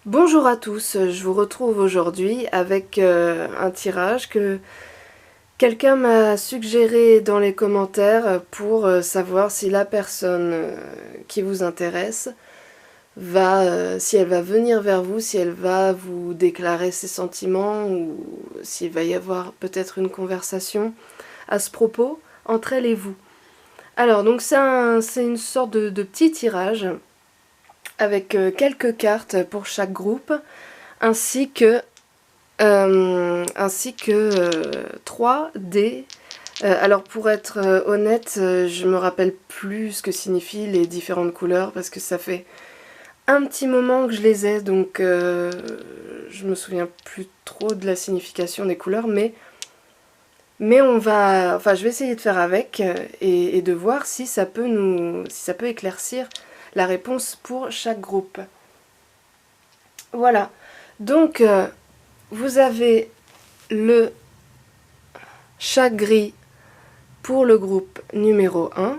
Bonjour à tous, je vous retrouve aujourd'hui avec un tirage que quelqu'un m'a suggéré dans les commentaires pour savoir si la personne qui vous intéresse si elle va venir vers vous, si elle va vous déclarer ses sentiments ou s'il va y avoir peut-être une conversation à ce propos entre elle et vous. Alors donc c'est une sorte de petit tirage avec quelques cartes pour chaque groupe ainsi que 3 dés. Alors pour être honnête, je me rappelle plus ce que signifient les différentes couleurs parce que ça fait un petit moment que je les ai, donc je me souviens plus trop de la signification des couleurs, mais je vais essayer de faire avec et de voir si ça peut si ça peut éclaircir la réponse pour chaque groupe. Voilà. Donc vous avez le chat gris pour le groupe numéro 1,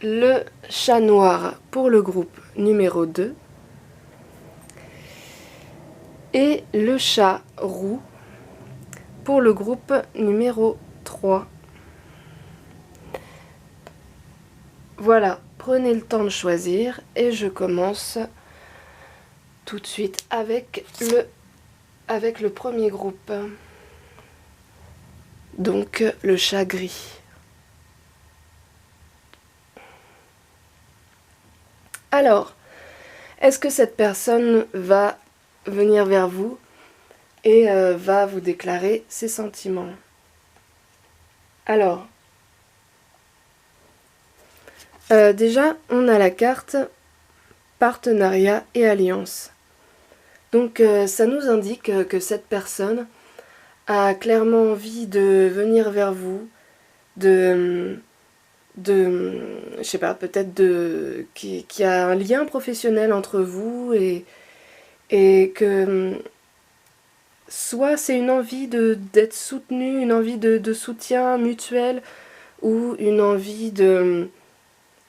le chat noir pour le groupe numéro 2 et le chat roux pour le groupe numéro 3. Voilà, prenez le temps de choisir et je commence tout de suite avec le premier groupe. Donc le chat gris. Alors, est-ce que cette personne va venir vers vous et va vous déclarer ses sentiments? Alors, déjà, on a la carte partenariat et alliance. Donc ça nous indique que cette personne a clairement envie de venir vers vous, je sais pas, peut-être qu'il y a un lien professionnel entre vous et que soit c'est une envie d'être soutenu, une envie de soutien mutuel ou une envie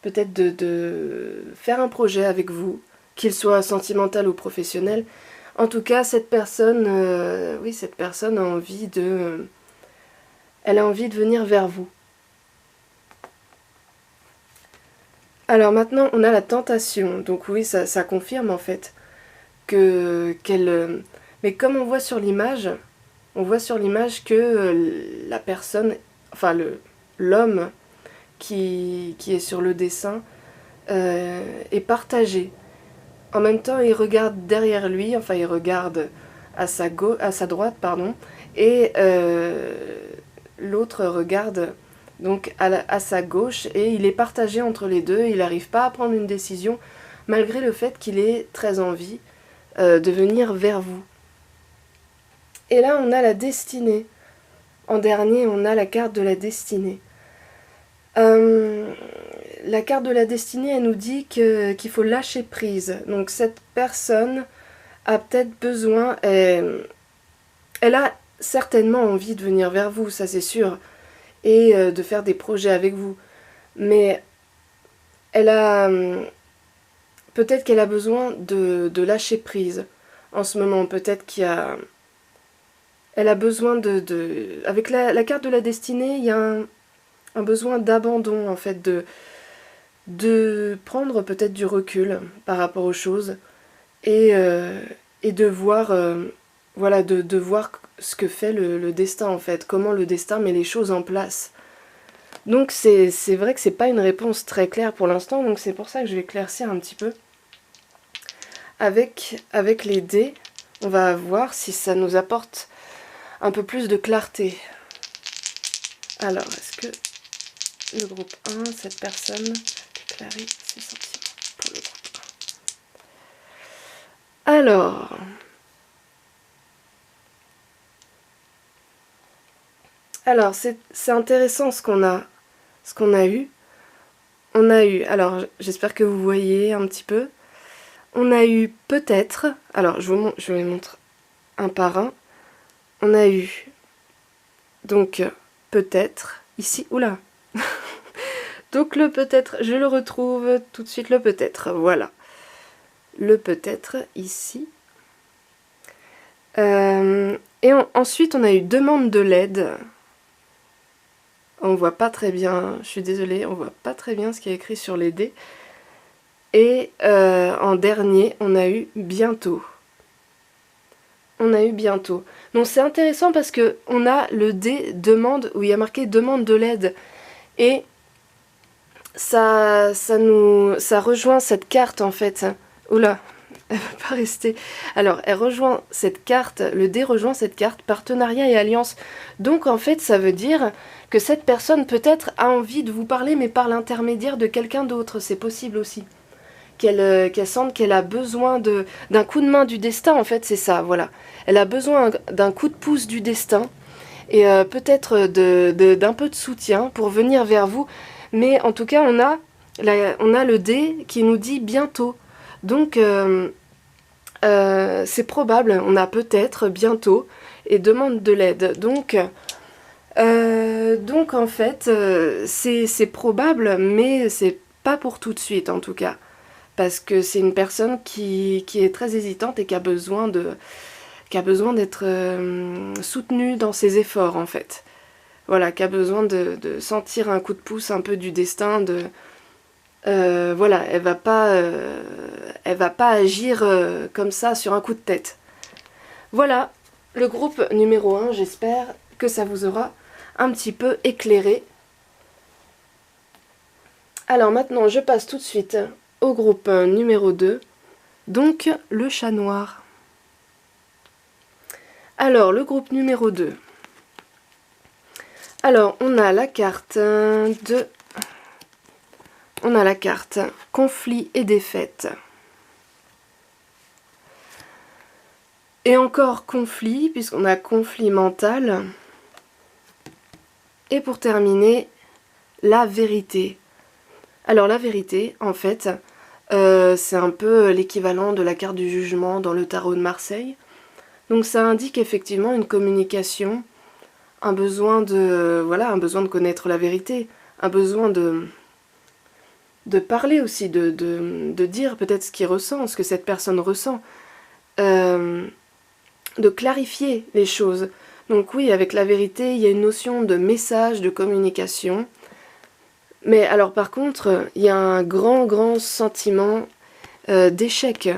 peut-être de faire un projet avec vous, qu'il soit sentimental ou professionnel. En tout cas, cette personne a envie elle a envie de venir vers vous. Alors maintenant, on a la tentation. Donc oui, ça confirme en fait mais comme on voit sur l'image que la personne, enfin l'homme qui est sur le dessin est partagé. En même temps, il regarde derrière lui, enfin il regarde à sa droite, pardon, et l'autre regarde donc à sa gauche, et il est partagé entre les deux, il n'arrive pas à prendre une décision, malgré le fait qu'il ait très envie de venir vers vous. Et là, on a la destinée. En dernier, on a la carte de la destinée. La carte de la destinée, elle nous dit qu'il faut lâcher prise. Donc cette personne a peut-être besoin, elle a certainement envie de venir vers vous, ça c'est sûr, et de faire des projets avec vous. Mais elle a peut-être qu'elle a besoin de lâcher prise en ce moment. Peut-être elle a besoin avec la carte de la destinée, il y a un besoin d'abandon en fait, de prendre peut-être du recul par rapport aux choses et de voir voilà de voir ce que fait le destin en fait, comment le destin met les choses en place. Donc c'est vrai que c'est pas une réponse très claire pour l'instant, donc c'est pour ça que je vais éclaircir un petit peu avec les dés. On va voir si ça nous apporte un peu plus de clarté. Alors, est-ce que le groupe 1, cette personne déclarer ses sentiments pour le groupe 1. Alors c'est intéressant ce qu'on a eu. On a eu, alors j'espère que vous voyez un petit peu, on a eu peut-être, alors je vous les montre un par un, on a eu donc peut-être, ici, oula, donc le peut-être, je le retrouve tout de suite, le peut-être, voilà. le peut-être ici. Ensuite, on a eu demande de l'aide. On voit pas très bien, je suis désolée, on voit pas très bien ce qui est écrit sur les dés. Et en dernier, on a eu bientôt. On a eu bientôt. Donc c'est intéressant parce que on a le dé demande où il y a marqué demande de l'aide. Et ça rejoint cette carte en fait. Oula, elle va pas rester. Alors, elle rejoint cette carte, le dé rejoint cette carte, partenariat et alliance. Donc en fait, ça veut dire que cette personne peut-être a envie de vous parler, mais par l'intermédiaire de quelqu'un d'autre. C'est possible aussi. Qu'elle sente qu'elle a besoin d'un coup de main du destin, en fait, c'est ça, voilà. Elle a besoin d'un coup de pouce du destin et peut-être d'un peu de soutien pour venir vers vous. Mais en tout cas, on a le dé qui nous dit bientôt. Donc, c'est probable, on a peut-être bientôt et demande de l'aide. Donc en fait, c'est probable, mais c'est pas pour tout de suite en tout cas. Parce que c'est une personne qui est très hésitante et qui a besoin d'être soutenue dans ses efforts en fait. Voilà, qui a besoin de sentir un coup de pouce un peu du destin, voilà, elle va pas agir comme ça sur un coup de tête. Voilà, le groupe numéro 1, j'espère que ça vous aura un petit peu éclairé. Alors maintenant, je passe tout de suite au groupe numéro 2, donc le chat noir. Alors, le groupe numéro 2. Alors, on a la carte conflit et défaite. Et encore conflit, puisqu'on a conflit mental. Et pour terminer, la vérité. Alors la vérité, en fait, c'est un peu l'équivalent de la carte du jugement dans le tarot de Marseille. Donc ça indique effectivement une communication, un besoin de connaître la vérité, un besoin de parler aussi, de dire peut-être ce qu'il ressent, ce que cette personne ressent, de clarifier les choses. Donc oui, avec la vérité, il y a une notion de message, de communication. Mais alors par contre, il y a un grand sentiment d'échec,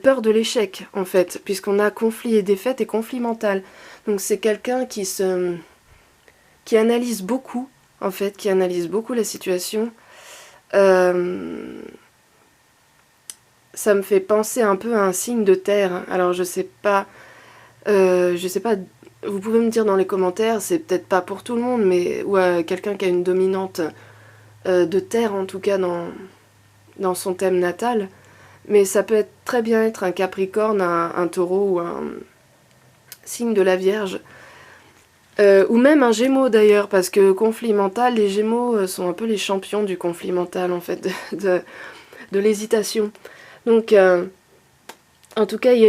peur de l'échec en fait, puisqu'on a conflit et défaite et conflit mental. Donc c'est quelqu'un qui analyse beaucoup, en fait, qui analyse beaucoup la situation. Ça me fait penser un peu à un signe de terre. Alors je sais pas, vous pouvez me dire dans les commentaires, c'est peut-être pas pour tout le monde, mais ou à quelqu'un qui a une dominante de terre en tout cas dans son thème natal, mais ça peut très bien être un capricorne, un taureau ou un signe de la Vierge, ou même un gémeaux d'ailleurs, parce que conflit mental, les gémeaux sont un peu les champions du conflit mental en fait, de l'hésitation. Donc en tout cas il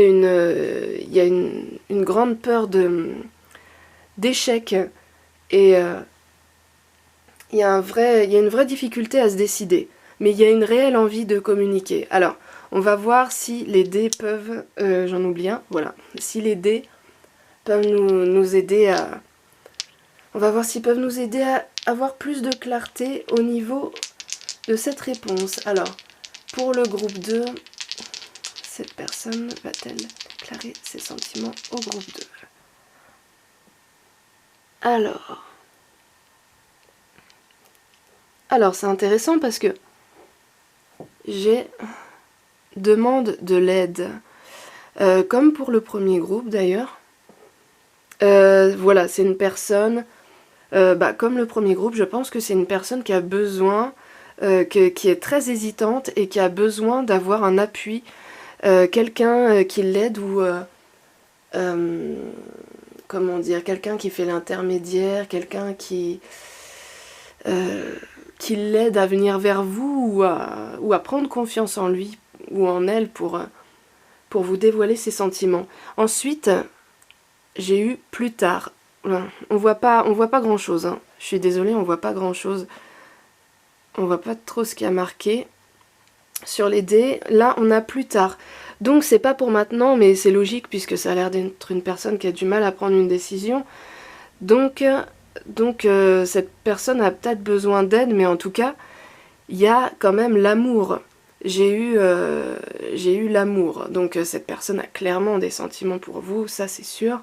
y a une grande peur d'échec et il y a une vraie difficulté à se décider, mais il y a une réelle envie de communiquer. Alors, on va voir si les dés peuvent... j'en oublie un, voilà. Si les dés peuvent nous aider à... On va voir s'ils peuvent nous aider à avoir plus de clarté au niveau de cette réponse. Alors, pour le groupe 2, cette personne va-t-elle déclarer ses sentiments au groupe 2? Alors c'est intéressant parce que j'ai demande de l'aide, comme pour le premier groupe d'ailleurs. Voilà, c'est une personne, comme le premier groupe, je pense que c'est une personne qui a besoin, qui est très hésitante et qui a besoin d'avoir un appui, quelqu'un qui l'aide ou, comment dire, quelqu'un qui fait l'intermédiaire, quelqu'un qui l'aide à venir vers vous ou à prendre confiance en lui ou en elle pour vous dévoiler ses sentiments. Ensuite, j'ai eu plus tard. On voit pas grand chose. Hein. Je suis désolée, on voit pas grand chose. On voit pas trop ce qui a marqué. sur les dés. Là, on a plus tard. Donc, c'est pas pour maintenant, mais c'est logique puisque ça a l'air d'être une personne qui a du mal à prendre une décision. Donc cette personne a peut-être besoin d'aide, mais en tout cas, il y a quand même l'amour. J'ai eu l'amour. Donc, cette personne a clairement des sentiments pour vous, ça c'est sûr.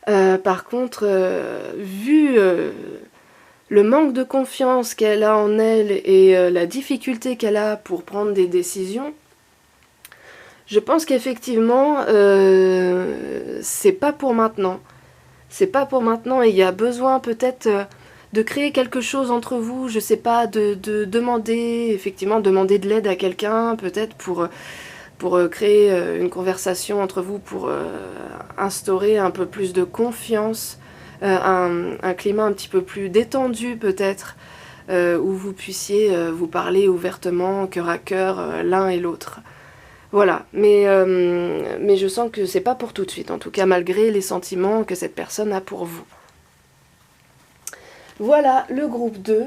Par contre, vu le manque de confiance qu'elle a en elle et la difficulté qu'elle a pour prendre des décisions, je pense qu'effectivement, c'est pas pour maintenant. C'est pas pour maintenant et il y a besoin peut-être de créer quelque chose entre vous, je sais pas, de demander, effectivement, demander de l'aide à quelqu'un, peut-être pour créer une conversation entre vous, pour instaurer un peu plus de confiance, un climat un petit peu plus détendu peut-être, où vous puissiez vous parler ouvertement, cœur à cœur, l'un et l'autre. Voilà, mais je sens que c'est pas pour tout de suite, en tout cas malgré les sentiments que cette personne a pour vous. Voilà le groupe 2.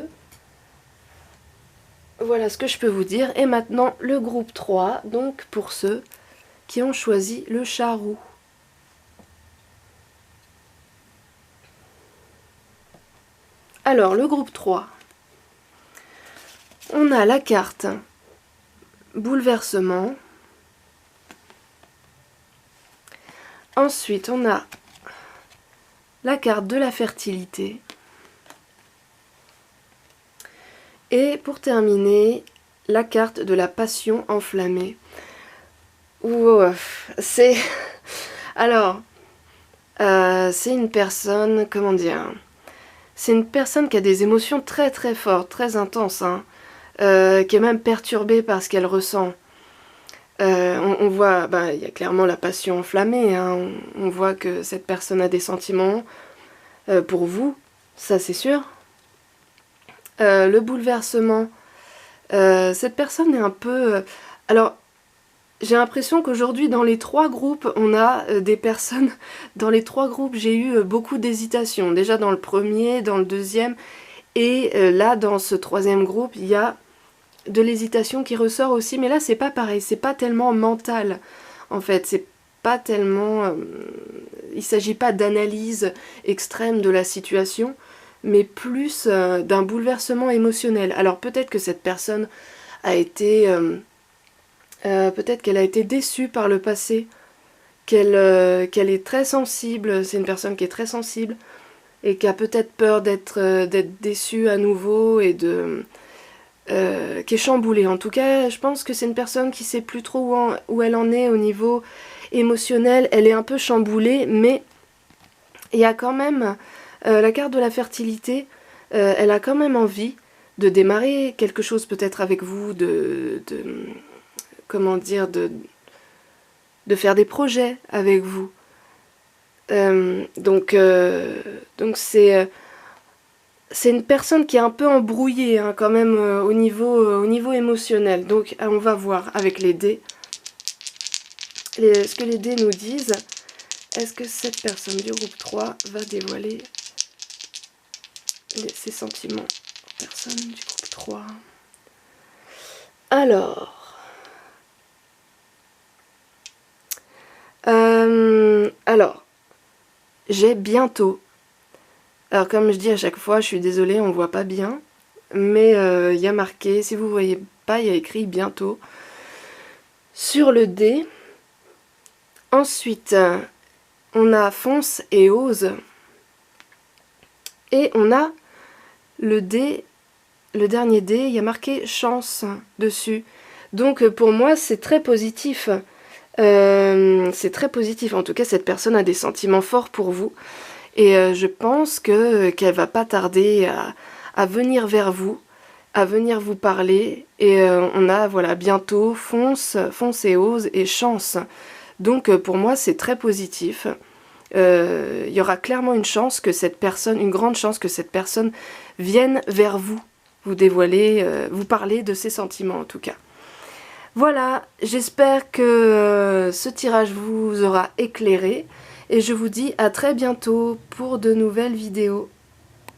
Voilà ce que je peux vous dire. Et maintenant le groupe 3, donc pour ceux qui ont choisi le charroux. Alors le groupe 3, on a la carte bouleversement. Ensuite, on a la carte de la fertilité. Et pour terminer, la carte de la passion enflammée. C'est... Alors, c'est une personne, comment dire... C'est une personne qui a des émotions très très fortes, très intenses, hein, qui est même perturbée par ce qu'elle ressent. On voit, il y a clairement la passion enflammée, hein. On voit que cette personne a des sentiments pour vous, ça c'est sûr. Le bouleversement, cette personne est un peu... alors, j'ai l'impression qu'aujourd'hui, dans les 3 groupes, on a des personnes... Dans les 3 groupes, j'ai eu beaucoup d'hésitation. Déjà dans le premier, dans le deuxième, et là, dans ce 3e groupe, il y a de l'hésitation qui ressort aussi, mais là c'est pas pareil, c'est pas tellement mental en fait, c'est pas tellement... il s'agit pas d'analyse extrême de la situation, mais plus d'un bouleversement émotionnel. Alors peut-être que cette personne a été... peut-être qu'elle a été déçue par le passé, qu'elle est très sensible, c'est une personne qui est très sensible, et qui a peut-être peur d'être déçue à nouveau et de... qui est chamboulée. En tout cas, je pense que c'est une personne qui sait plus trop où elle en est au niveau émotionnel. Elle est un peu chamboulée, mais il y a quand même la carte de la fertilité. Elle a quand même envie de démarrer quelque chose peut-être avec vous, comment dire, de faire des projets avec vous. Donc c'est une personne qui est un peu embrouillée hein, quand même au niveau émotionnel. Donc on va voir avec les dés ce que les dés nous disent. Est-ce que cette personne du groupe 3 va dévoiler ses sentiments? Personne du groupe 3. Alors, j'ai bientôt. Alors comme je dis à chaque fois, je suis désolée, on voit pas bien, mais il y a marqué, si vous voyez pas, il y a écrit bientôt sur le dé. Ensuite, on a fonce et ose, et on a le dé, le dernier dé, il y a marqué chance dessus. Donc pour moi, c'est très positif. C'est très positif. En tout cas, cette personne a des sentiments forts pour vous. Et je pense qu'elle va pas tarder à venir vers vous, à venir vous parler. Et on a, voilà, bientôt fonce et ose et chance. Donc pour moi, c'est très positif. Il y aura clairement une chance que cette personne, une grande chance que cette personne vienne vers vous, vous dévoiler, vous parler de ses sentiments en tout cas. Voilà, j'espère que ce tirage vous aura éclairé et je vous dis à très bientôt pour de nouvelles vidéos.